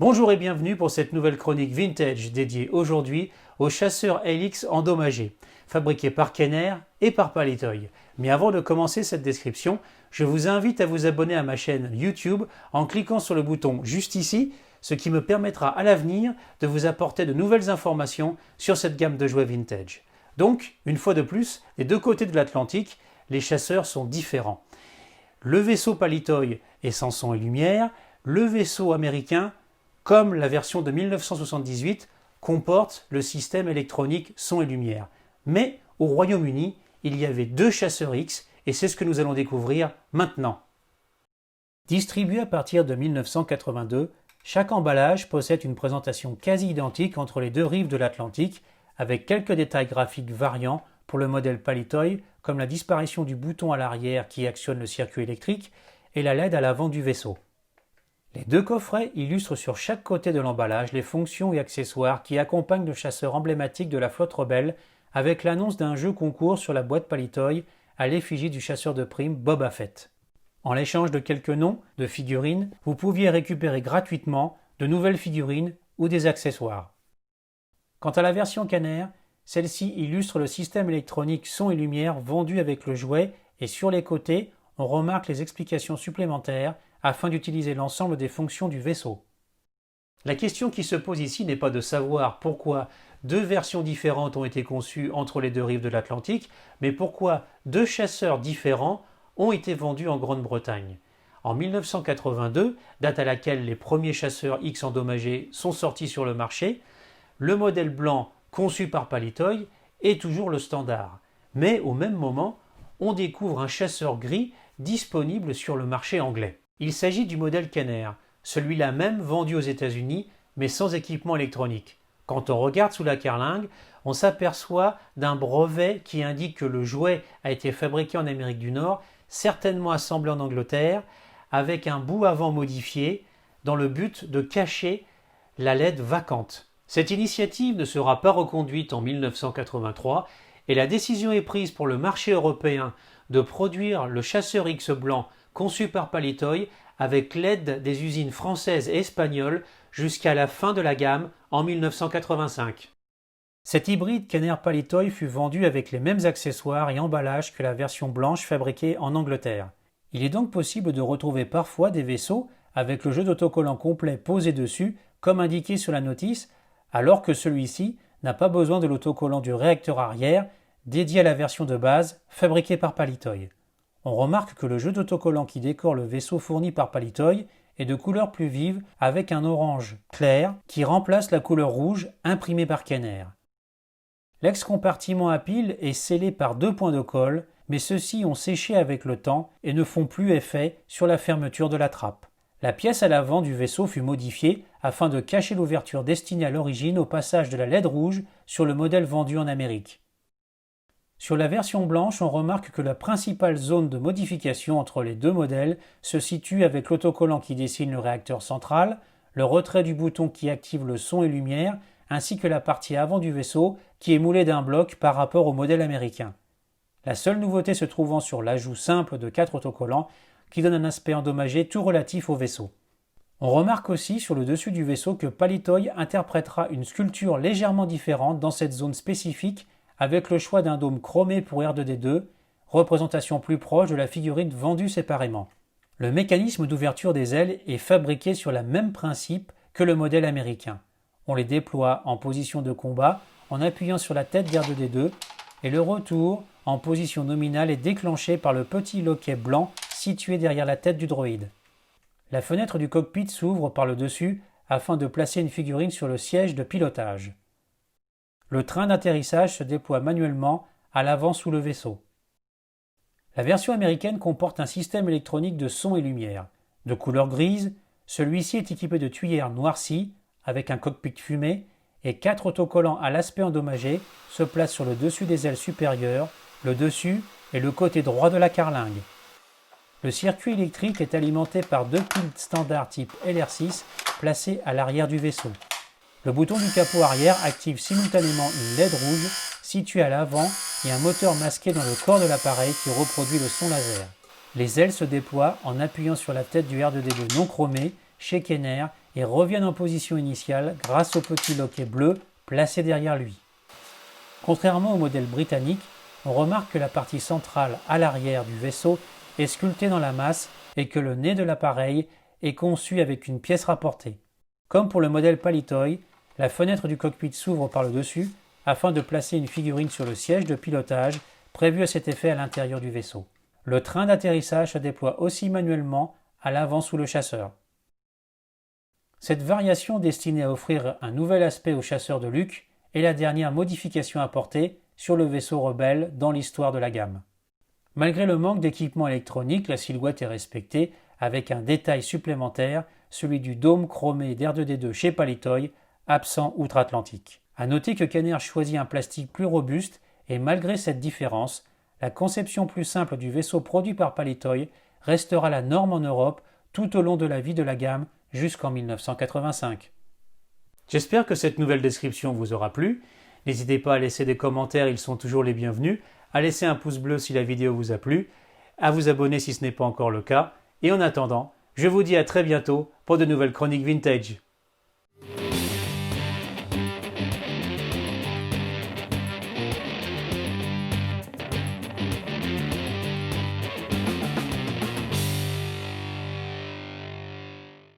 Bonjour et bienvenue pour cette nouvelle chronique vintage dédiée aujourd'hui au chasseur LX endommagé, fabriqué par Kenner et par Palitoy. Mais avant de commencer cette description, je vous invite à vous abonner à ma chaîne YouTube en cliquant sur le bouton juste ici, ce qui me permettra à l'avenir de vous apporter de nouvelles informations sur cette gamme de jouets vintage. Donc, une fois de plus, des deux côtés de l'Atlantique, les chasseurs sont différents. Le vaisseau Palitoy est sans son et lumière, le vaisseau américain, comme la version de 1978, comporte le système électronique son et lumière. Mais au Royaume-Uni, il y avait deux chasseurs X et c'est ce que nous allons découvrir maintenant. Distribué à partir de 1982, chaque emballage possède une présentation quasi identique entre les deux rives de l'Atlantique, avec quelques détails graphiques variants pour le modèle Palitoy, comme la disparition du bouton à l'arrière qui actionne le circuit électrique et la LED à l'avant du vaisseau. Les deux coffrets illustrent sur chaque côté de l'emballage les fonctions et accessoires qui accompagnent le chasseur emblématique de la flotte rebelle, avec l'annonce d'un jeu concours sur la boîte Palitoy à l'effigie du chasseur de primes Boba Fett. En l'échange de quelques noms de figurines, vous pouviez récupérer gratuitement de nouvelles figurines ou des accessoires. Quant à la version Kenner, celle-ci illustre le système électronique son et lumière vendu avec le jouet et sur les côtés, on remarque les explications supplémentaires afin d'utiliser l'ensemble des fonctions du vaisseau. La question qui se pose ici n'est pas de savoir pourquoi deux versions différentes ont été conçues entre les deux rives de l'Atlantique, mais pourquoi deux chasseurs différents ont été vendus en Grande-Bretagne. En 1982, date à laquelle les premiers chasseurs X endommagés sont sortis sur le marché, le modèle blanc conçu par Palitoy est toujours le standard. Mais au même moment, on découvre un chasseur gris disponible sur le marché anglais. Il s'agit du modèle Kenner, celui-là même vendu aux États-Unis, mais sans équipement électronique. Quand on regarde sous la carlingue, on s'aperçoit d'un brevet qui indique que le jouet a été fabriqué en Amérique du Nord, certainement assemblé en Angleterre, avec un bout avant modifié, dans le but de cacher la LED vacante. Cette initiative ne sera pas reconduite en 1983 et la décision est prise pour le marché européen de produire le chasseur X blanc conçu par Palitoy avec l'aide des usines françaises et espagnoles jusqu'à la fin de la gamme en 1985. Cet hybride Kenner Palitoy fut vendu avec les mêmes accessoires et emballages que la version blanche fabriquée en Angleterre. Il est donc possible de retrouver parfois des vaisseaux avec le jeu d'autocollant complet posé dessus, comme indiqué sur la notice, alors que celui-ci n'a pas besoin de l'autocollant du réacteur arrière dédié à la version de base fabriquée par Palitoy. On remarque que le jeu d'autocollant qui décore le vaisseau fourni par Palitoy est de couleur plus vive avec un orange clair qui remplace la couleur rouge imprimée par Kenner. L'ex-compartiment à pile est scellé par deux points de colle, mais ceux-ci ont séché avec le temps et ne font plus effet sur la fermeture de la trappe. La pièce à l'avant du vaisseau fut modifiée afin de cacher l'ouverture destinée à l'origine au passage de la LED rouge sur le modèle vendu en Amérique. Sur la version blanche, on remarque que la principale zone de modification entre les deux modèles se situe avec l'autocollant qui dessine le réacteur central, le retrait du bouton qui active le son et lumière, ainsi que la partie avant du vaisseau qui est moulée d'un bloc par rapport au modèle américain. La seule nouveauté se trouvant sur l'ajout simple de 4 autocollants qui donne un aspect endommagé tout relatif au vaisseau. On remarque aussi sur le dessus du vaisseau que Palitoy interprétera une sculpture légèrement différente dans cette zone spécifique avec le choix d'un dôme chromé pour R2D2, représentation plus proche de la figurine vendue séparément. Le mécanisme d'ouverture des ailes est fabriqué sur le même principe que le modèle américain. On les déploie en position de combat en appuyant sur la tête d'R2D2 et le retour en position nominale est déclenché par le petit loquet blanc situé derrière la tête du droïde. La fenêtre du cockpit s'ouvre par le dessus afin de placer une figurine sur le siège de pilotage. Le train d'atterrissage se déploie manuellement à l'avant sous le vaisseau. La version américaine comporte un système électronique de son et lumière. De couleur grise, celui-ci est équipé de tuyères noircies avec un cockpit fumé et 4 autocollants à l'aspect endommagé se placent sur le dessus des ailes supérieures, le dessus et le côté droit de la carlingue. Le circuit électrique est alimenté par deux piles standard type LR6 placées à l'arrière du vaisseau. Le bouton du capot arrière active simultanément une LED rouge située à l'avant et un moteur masqué dans le corps de l'appareil qui reproduit le son laser. Les ailes se déploient en appuyant sur la tête du R2D2 non chromé chez Kenner et revienne en position initiale grâce au petit loquet bleu placé derrière lui. Contrairement au modèle britannique, on remarque que la partie centrale à l'arrière du vaisseau est sculptée dans la masse et que le nez de l'appareil est conçu avec une pièce rapportée. Comme pour le modèle Palitoy, la fenêtre du cockpit s'ouvre par le dessus afin de placer une figurine sur le siège de pilotage prévu à cet effet à l'intérieur du vaisseau. Le train d'atterrissage se déploie aussi manuellement à l'avant sous le chasseur. Cette variation destinée à offrir un nouvel aspect au chasseur de Luke est la dernière modification apportée sur le vaisseau rebelle dans l'histoire de la gamme. Malgré le manque d'équipement électronique, la silhouette est respectée avec un détail supplémentaire, celui du dôme chromé d'R2D2 chez Palitoy, absent outre-Atlantique. A noter que Kenner choisit un plastique plus robuste et malgré cette différence, la conception plus simple du vaisseau produit par Palitoy restera la norme en Europe tout au long de la vie de la gamme jusqu'en 1985. J'espère que cette nouvelle description vous aura plu. N'hésitez pas à laisser des commentaires, ils sont toujours les bienvenus, à laisser un pouce bleu si la vidéo vous a plu, à vous abonner si ce n'est pas encore le cas, et en attendant, je vous dis à très bientôt pour de nouvelles chroniques vintage.